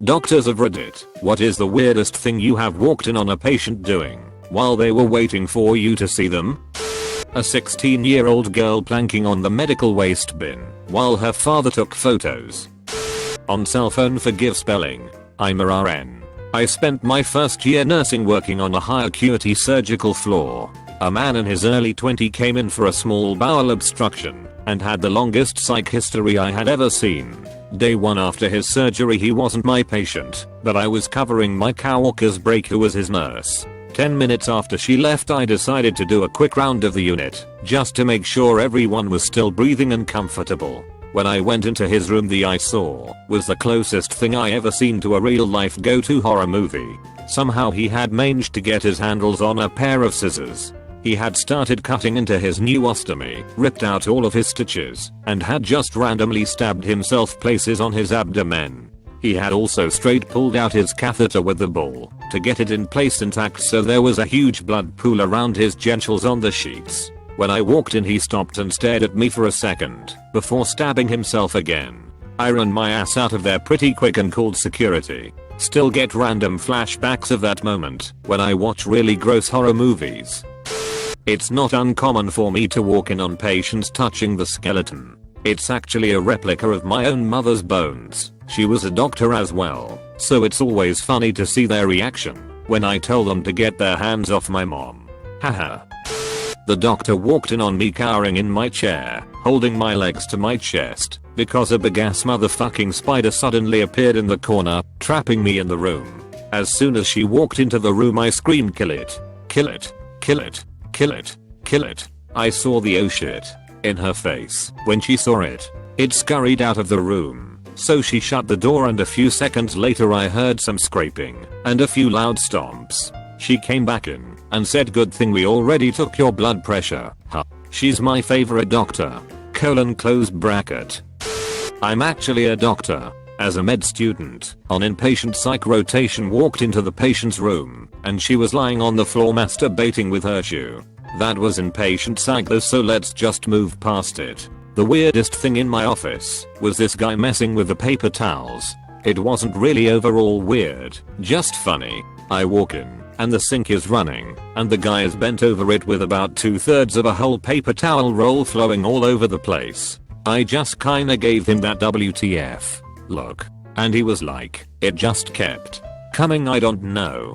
Doctors of Reddit, what is the weirdest thing you have walked in on a patient doing while they were waiting for you to see them? A 16-year-old girl planking on the medical waste bin while her father took photos. On cell phone forgive spelling. I'm a RN. I spent my first year nursing working on a high acuity surgical floor. A man in his early 20s came in for a small bowel obstruction and had the longest psych history I had ever seen. Day 1 after his surgery he wasn't my patient, but I was covering my coworker's break who was his nurse. 10 minutes after she left I decided to do a quick round of the unit, just to make sure everyone was still breathing and comfortable. When I went into his room the I saw was the closest thing I ever seen to a real life go-to horror movie. Somehow he had managed to get his handles on a pair of scissors. He had started cutting into his new ostomy, ripped out all of his stitches, and had just randomly stabbed himself places on his abdomen. He had also straight pulled out his catheter with the ball to get it in place intact, so there was a huge blood pool around his genitals on the sheets. When I walked in he stopped and stared at me for a second before stabbing himself again. I ran my ass out of there pretty quick and called security. Still get random flashbacks of that moment when I watch really gross horror movies. It's not uncommon for me to walk in on patients touching the skeleton. It's actually a replica of my own mother's bones. She was a doctor as well, so it's always funny to see their reaction when I tell them to get their hands off my mom. Haha. The doctor walked in on me cowering in my chair, holding my legs to my chest, because a big ass motherfucking spider suddenly appeared in the corner, trapping me in the room. As soon as she walked into the room I screamed, "Kill it! Kill it! Kill it! Kill it! Kill it!" I saw the "oh shit" in her face when she saw it. It scurried out of the room, so she shut the door, and a few seconds later I heard some scraping and a few loud stomps. She came back in and said, "Good thing we already took your blood pressure." Huh. She's my favorite doctor. Close bracket. I'm actually a doctor. As a med student on inpatient psych rotation, walked into the patient's room and she was lying on the floor masturbating with her shoe. That was inpatient psych though, so let's just move past it. The weirdest thing in my office was this guy messing with the paper towels. It wasn't really overall weird, just funny. I walk in and the sink is running and the guy is bent over it with about 2/3 of a whole paper towel roll flowing all over the place. I just kinda gave him that WTF look, and he was like, "It just kept coming, I don't know."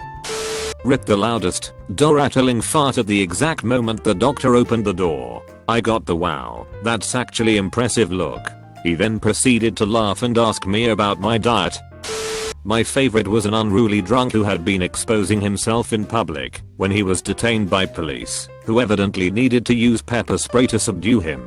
Rip the loudest, door-rattling fart at the exact moment the doctor opened the door. I got the "wow, that's actually impressive" look. He then proceeded to laugh and ask me about my diet. My favorite was an unruly drunk who had been exposing himself in public when he was detained by police, who evidently needed to use pepper spray to subdue him.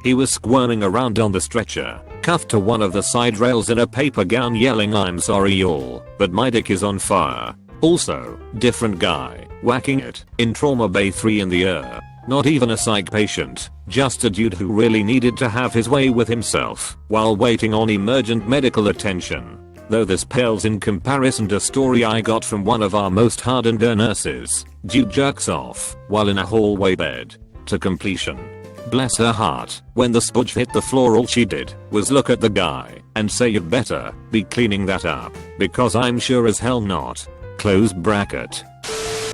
He was squirming around on the stretcher, cuffed to one of the side rails in a paper gown, yelling, "I'm sorry y'all, but my dick is on fire." Also, different guy, whacking it, in Trauma Bay 3 in the ear. Not even a psych patient, just a dude who really needed to have his way with himself while waiting on emergent medical attention. Though this pales in comparison to a story I got from one of our most hardened nurses. Dude jerks off while in a hallway bed to completion. Bless her heart, when the spudge hit the floor all she did was look at the guy and say, "You better be cleaning that up, because I'm sure as hell not." Close bracket.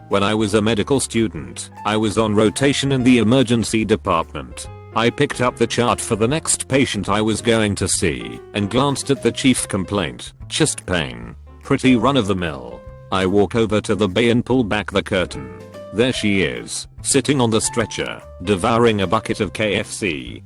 When I was a medical student, I was on rotation in the emergency department. I picked up the chart for the next patient I was going to see and glanced at the chief complaint, chest pain. Pretty run of the mill. I walk over to the bay and pull back the curtain. There she is, sitting on the stretcher, devouring a bucket of KFC.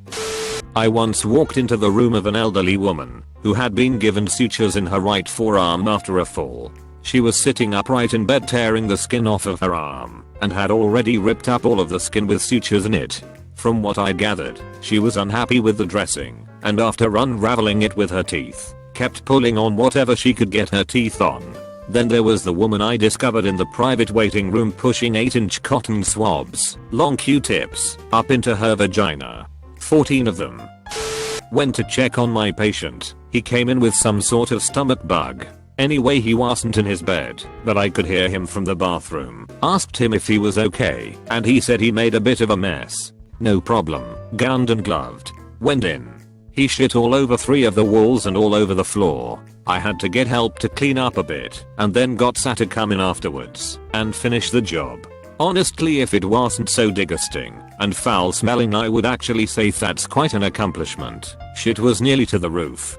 I once walked into the room of an elderly woman who had been given sutures in her right forearm after a fall. She was sitting upright in bed tearing the skin off of her arm and had already ripped up all of the skin with sutures in it. From what I gathered, she was unhappy with the dressing and after unraveling it with her teeth, kept pulling on whatever she could get her teeth on. Then there was the woman I discovered in the private waiting room pushing 8-inch cotton swabs, long Q-tips, up into her vagina. 14 of them. Went to check on my patient. He came in with some sort of stomach bug. Anyway, he wasn't in his bed, but I could hear him from the bathroom. Asked him if he was okay, and he said he made a bit of a mess. No problem, gowned and gloved. Went in. He shit all over 3 of the walls and all over the floor. I had to get help to clean up a bit and then got Sat to come in afterwards and finish the job. Honestly, if it wasn't so disgusting and foul smelling, I would actually say that's quite an accomplishment. Shit was nearly to the roof.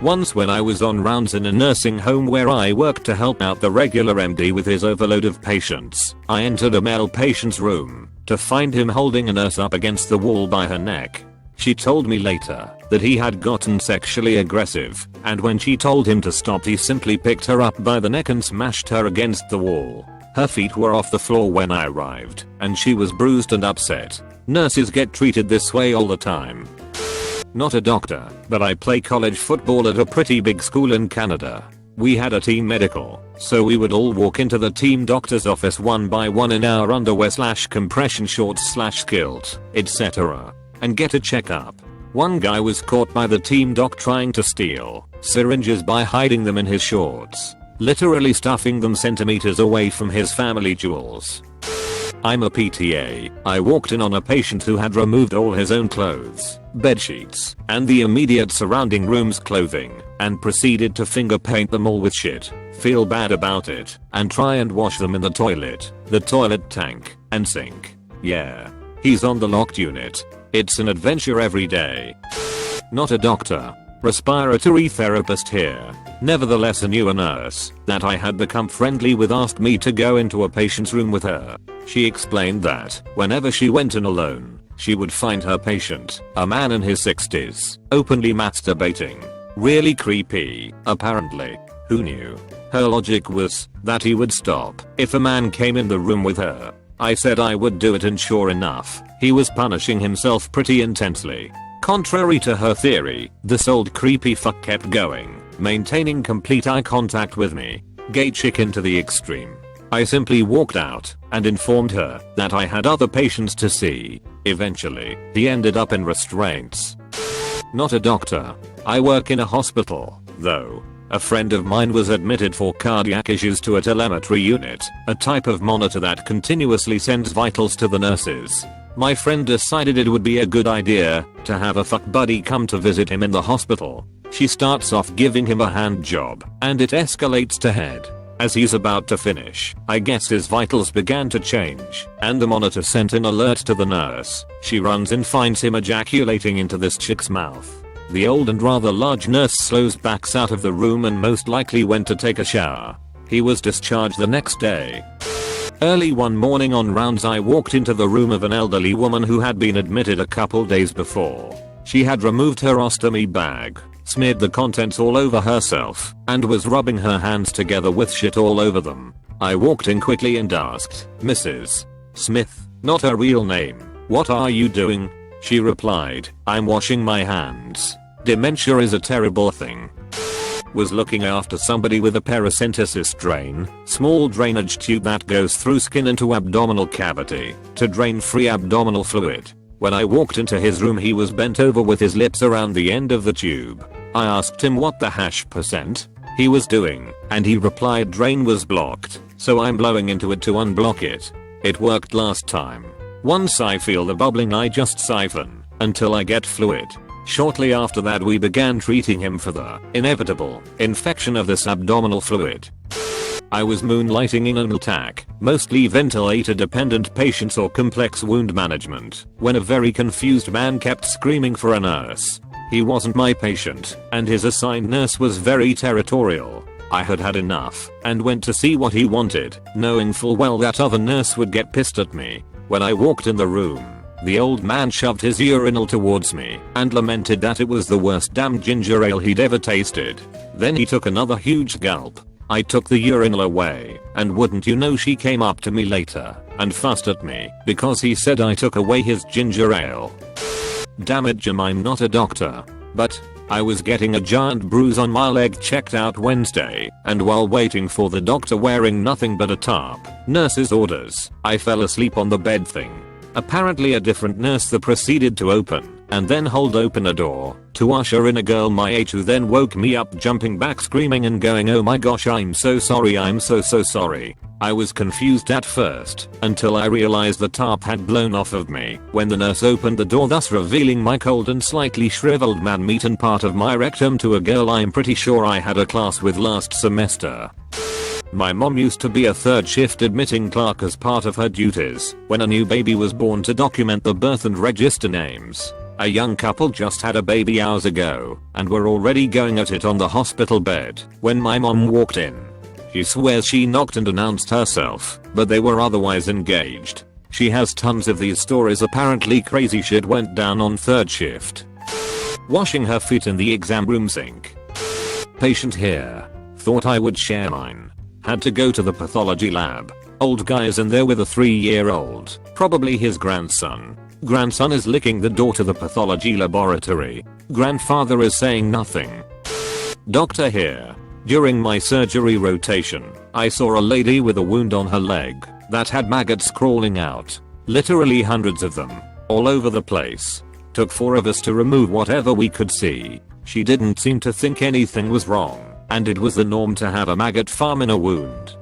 Once when I was on rounds in a nursing home where I worked to help out the regular MD with his overload of patients, I entered a male patient's room to find him holding a nurse up against the wall by her neck. She told me later that he had gotten sexually aggressive, and when she told him to stop, he simply picked her up by the neck and smashed her against the wall. Her feet were off the floor when I arrived, and she was bruised and upset. Nurses get treated this way all the time. Not a doctor, but I play college football at a pretty big school in Canada. We had a team medical, so we would all walk into the team doctor's office one by one in our underwear/compression shorts/kilt, etc. and get a checkup. One guy was caught by the team doc trying to steal syringes by hiding them in his shorts, literally stuffing them centimeters away from his family jewels. I'm a PTA. I walked in on a patient who had removed all his own clothes, bed sheets, and the immediate surrounding room's clothing, and proceeded to finger paint them all with shit, feel bad about it, and try and wash them in the toilet tank, and sink. Yeah. He's on the locked unit. It's an adventure every day. Not a doctor. Respiratory therapist here. Nevertheless, a newer nurse that I had become friendly with asked me to go into a patient's room with her. She explained that whenever she went in alone, she would find her patient, a man in his 60s, openly masturbating. Really creepy, apparently. Who knew? Her logic was that he would stop if a man came in the room with her. I said I would do it, and sure enough, he was punishing himself pretty intensely. Contrary to her theory, this old creepy fuck kept going, maintaining complete eye contact with me. Gay chicken to the extreme. I simply walked out and informed her that I had other patients to see. Eventually, he ended up in restraints. Not a doctor. I work in a hospital, though. A friend of mine was admitted for cardiac issues to a telemetry unit, a type of monitor that continuously sends vitals to the nurses. My friend decided it would be a good idea to have a fuck buddy come to visit him in the hospital. She starts off giving him a hand job, and it escalates to head. As he's about to finish, I guess his vitals began to change, and the monitor sent an alert to the nurse. She runs and finds him ejaculating into this chick's mouth. The old and rather large nurse slows backs out of the room and most likely went to take a shower. He was discharged the next day. Early one morning on rounds, I walked into the room of an elderly woman who had been admitted a couple days before. She had removed her ostomy bag, smeared the contents all over herself, and was rubbing her hands together with shit all over them. I walked in quickly and asked, "Mrs. Smith," not her real name, "what are you doing?" She replied, "I'm washing my hands. Dementia is a terrible thing." Was looking after somebody with a paracentesis drain, small drainage tube that goes through skin into abdominal cavity to drain free abdominal fluid. When I walked into his room, he was bent over with his lips around the end of the tube. I asked him what the % he was doing, and he replied drain was blocked, so I'm blowing into it to unblock it. It worked last time. Once I feel the bubbling, I just siphon until I get fluid. Shortly after that, we began treating him for the inevitable infection of this abdominal fluid. I was moonlighting in an LTAC, mostly ventilator-dependent patients or complex wound management, when a very confused man kept screaming for a nurse. He wasn't my patient, and his assigned nurse was very territorial. I had had enough, and went to see what he wanted, knowing full well that other nurse would get pissed at me. When I walked in the room, the old man shoved his urinal towards me and lamented that it was the worst damn ginger ale he'd ever tasted. Then he took another huge gulp. I took the urinal away, and wouldn't you know, she came up to me later and fussed at me because he said I took away his ginger ale. Damn it, Jim, I'm not a doctor, but I was getting a giant bruise on my leg checked out Wednesday, and while waiting for the doctor wearing nothing but a tarp, nurse's orders, I fell asleep on the bed thing. Apparently a different nurse that proceeded to open and then hold open a door to usher in a girl my age who then woke me up jumping back screaming and going, "Oh my gosh, I'm so sorry, I'm so sorry." I was confused at first until I realized the tarp had blown off of me when the nurse opened the door, thus revealing my cold and slightly shriveled man meat and part of my rectum to a girl I'm pretty sure I had a class with last semester. My mom used to be a third shift admitting clerk as part of her duties when a new baby was born to document the birth and register names. A young couple just had a baby hours ago and were already going at it on the hospital bed when my mom walked in. She swears she knocked and announced herself, but they were otherwise engaged. She has tons of these stories. Apparently crazy shit went down on third shift. Washing her feet in the exam room sink. Patient here. Thought I would share mine. Had to go to the pathology lab. Old guy is in there with a 3-year-old, probably his grandson. Grandson is licking the door to the pathology laboratory. Grandfather is saying nothing. Doctor here. During my surgery rotation, I saw a lady with a wound on her leg that had maggots crawling out. Literally hundreds of them. All over the place. Took 4 of us to remove whatever we could see. She didn't seem to think anything was wrong, and it was the norm to have a maggot farm in a wound.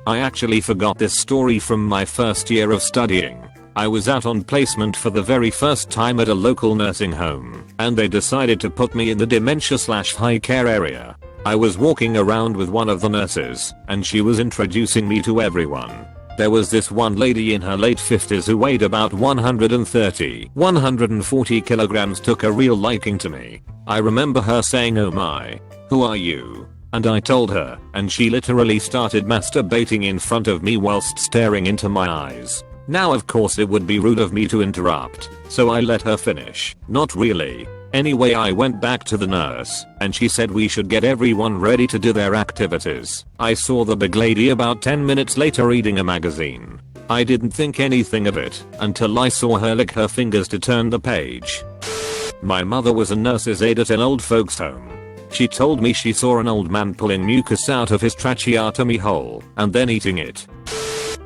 I actually forgot this story from my first year of studying. I was out on placement for the very first time at a local nursing home, and they decided to put me in the dementia/high care area. I was walking around with one of the nurses, and she was introducing me to everyone. There was this one lady in her late 50s who weighed about 140 kilograms, took a real liking to me. I remember her saying, "Oh my, who are you?" And I told her, and she literally started masturbating in front of me whilst staring into my eyes. Now of course it would be rude of me to interrupt, so I let her finish. Not really. Anyway, I went back to the nurse, and she said we should get everyone ready to do their activities. I saw the big lady about 10 minutes later reading a magazine. I didn't think anything of it until I saw her lick her fingers to turn the page. My mother was a nurse's aide at an old folks home. She told me she saw an old man pulling mucus out of his tracheotomy hole and then eating it.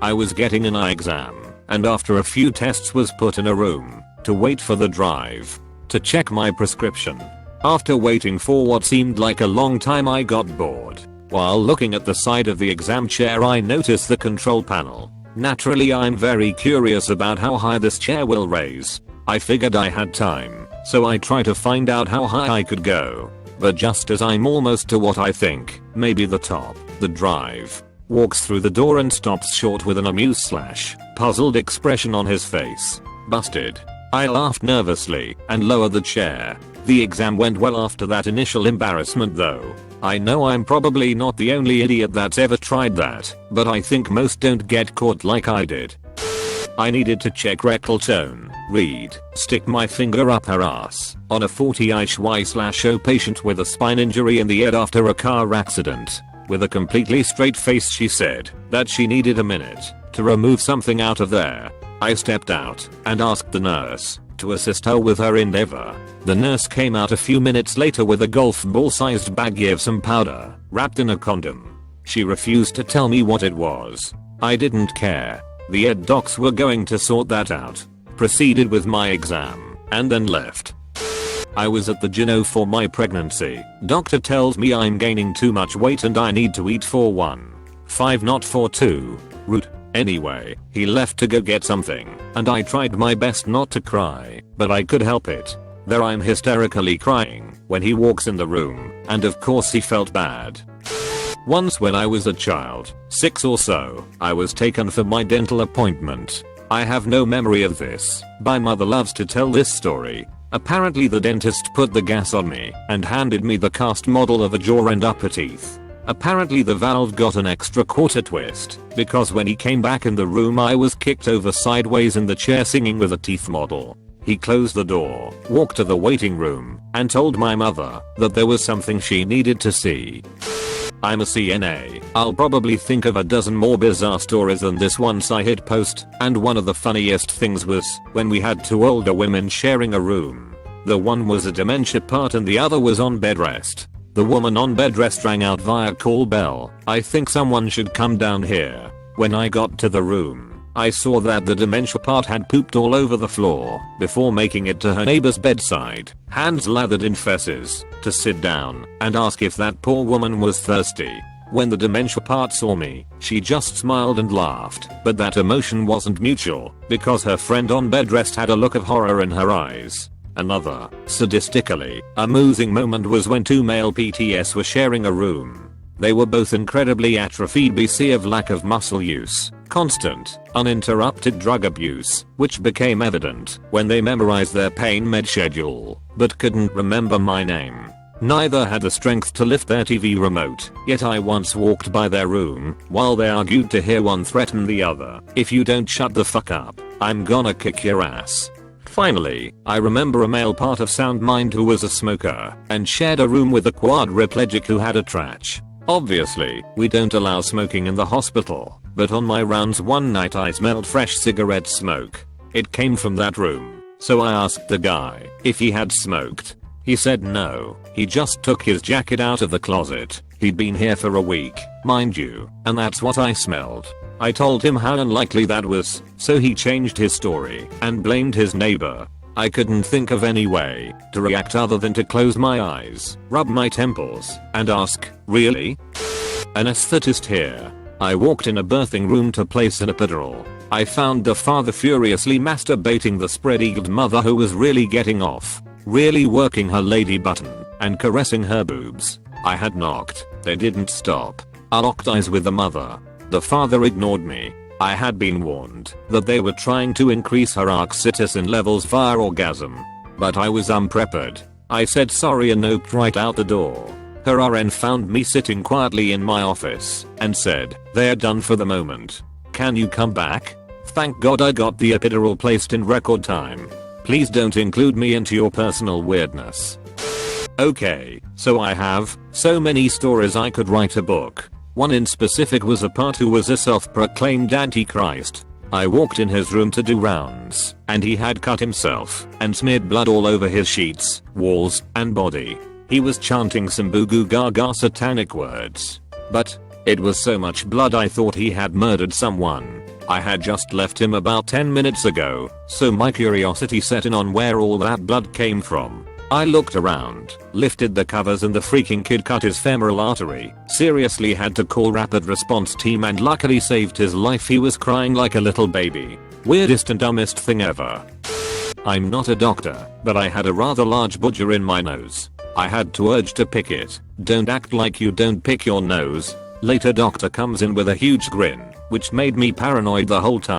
I was getting an eye exam, and after a few tests was put in a room to wait for the drive to check my prescription. After waiting for what seemed like a long time, I got bored. While looking at the side of the exam chair, I noticed the control panel. Naturally, I'm very curious about how high this chair will raise. I figured I had time, so I tried to find out how high I could go. But just as I'm almost to what I think, maybe the top, the drive walks through the door and stops short with an amused/puzzled expression on his face. Busted. I laughed nervously and lowered the chair. The exam went well after that initial embarrassment though. I know I'm probably not the only idiot that's ever tried that, but I think most don't get caught like I did. I needed to check rectal tone, read, stick my finger up her ass on a 40-ish/O patient with a spine injury in the head after a car accident. With a completely straight face she said that she needed a minute to remove something out of there. I stepped out and asked the nurse to assist her with her endeavor. The nurse came out a few minutes later with a golf ball sized baggie of some powder wrapped in a condom. She refused to tell me what it was. I didn't care. The ed docs were going to sort that out. Proceeded with my exam and then left. I was at the gyno for my pregnancy. Doctor tells me I'm gaining too much weight and I need to eat for 1.5 not for 2. Rude. Anyway, he left to go get something, and I tried my best not to cry, but I could help it. There I'm hysterically crying when he walks in the room, and of course he felt bad. Once when I was a child, 6 or so, I was taken for my dental appointment. I have no memory of this. My mother loves to tell this story. Apparently the dentist put the gas on me and handed me the cast model of a jaw and upper teeth. Apparently the valve got an extra quarter twist because when he came back in the room I was kicked over sideways in the chair singing with a teeth model. He closed the door, walked to the waiting room, and told my mother that there was something she needed to see. I'm a CNA. I'll probably think of a dozen more bizarre stories than this once I hit post, and one of the funniest things was when we had 2 older women sharing a room. The one was a dementia part and the other was on bed rest. The woman on bed rest rang out via call bell, "I think someone should come down here." When I got to the room, I saw that the dementia part had pooped all over the floor before making it to her neighbor's bedside, hands lathered in fesses, to sit down and ask if that poor woman was thirsty. When the dementia part saw me, she just smiled and laughed, but that emotion wasn't mutual because her friend on bed rest had a look of horror in her eyes. Another, sadistically amusing moment was when two male PTS were sharing a room. They were both incredibly atrophied BC of lack of muscle use, constant, uninterrupted drug abuse, which became evident when they memorized their pain med schedule, but couldn't remember my name. Neither had the strength to lift their TV remote, yet I once walked by their room while they argued to hear one threaten the other, "If you don't shut the fuck up, I'm gonna kick your ass." Finally, I remember a male part of sound mind who was a smoker and shared a room with a quadriplegic who had a trach. Obviously, we don't allow smoking in the hospital, but on my rounds one night I smelled fresh cigarette smoke. It came from that room, so I asked the guy if he had smoked. He said no, he just took his jacket out of the closet. He'd been here for a week, mind you, and that's what I smelled. I told him how unlikely that was, so he changed his story and blamed his neighbor. I couldn't think of any way to react other than to close my eyes, rub my temples, and ask, "Really?" Anesthetist here. I walked in a birthing room to place an epidural. I found the father furiously masturbating the spread-eagled mother who was really getting off, really working her lady button, and caressing her boobs. I had knocked, they didn't stop. I locked eyes with the mother. The father ignored me. I had been warned that they were trying to increase her oxytocin levels via orgasm. But I was unprepared. I said sorry and noped right out the door. Her RN found me sitting quietly in my office and said, "They're done for the moment. Can you come back?" Thank God I got the epidural placed in record time. Please don't include me into your personal weirdness. Okay, so I have so many stories I could write a book. One in specific was a part who was a self-proclaimed antichrist. I walked in his room to do rounds, and he had cut himself and smeared blood all over his sheets, walls, and body. He was chanting some boo-goo gaga satanic words. But it was so much blood I thought he had murdered someone. I had just left him about 10 minutes ago, so my curiosity set in on where all that blood came from. I looked around, lifted the covers, and the freaking kid cut his femoral artery. Seriously had to call rapid response team and luckily saved his life. He was crying like a little baby. Weirdest and dumbest thing ever. I'm not a doctor, but I had a rather large budger in my nose. I had to urge to pick it. Don't act like you don't pick your nose. Later doctor comes in with a huge grin, which made me paranoid the whole time.